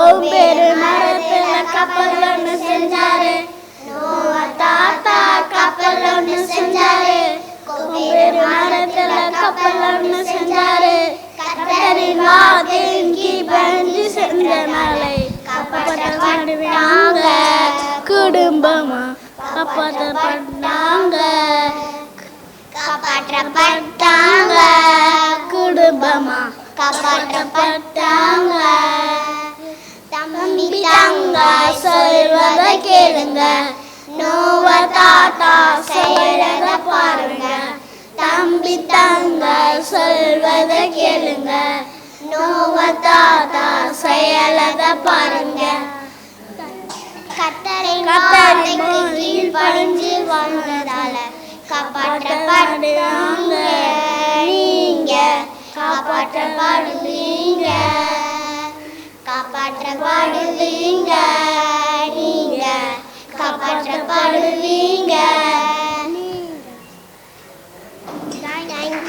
ஒவ்வொரு மரத்துல கப்பல் ஒண்ணு செஞ்சாரு. நோவா தாத்தா கப்பல் ஒண்ணு செஞ்சாரு. ஒவ்வொரு மரத்துல கப்பல் ஒண்ணு செஞ்சாரு. கர்த்தரின் வார்த்தையின் கீழ்ப்படிந்து செஞ்சனாலே காப்பாற்றப்பட்டாங்க குடும்பமா. காப்பாற்றப்பட்டாங்க காப்பாற்றப்பட்டாங்க குடும்பமா. காப்பாற்றப்பட்டாங்க. தம்பி தங்க சொல்வதை கேளுங்க. நோவா தாத்தா செய்யறத பாருங்க. தம்பி தங்க சொல்வதை கேளுங்க. நோவா தாத்தா செய்யறத பாருங்க. கர்த்தரின் வார்த்தைக்கு கீழ்ப்படிஞ்சு வாழ்ந்ததால காப்பாற்றப்படுவீங்க. நீங்க காப்பாற்றப்படுவீங்க. காப்பாற்றப்படுவீங்க. நீங்க காப்பாற்றப்படுவீங்க.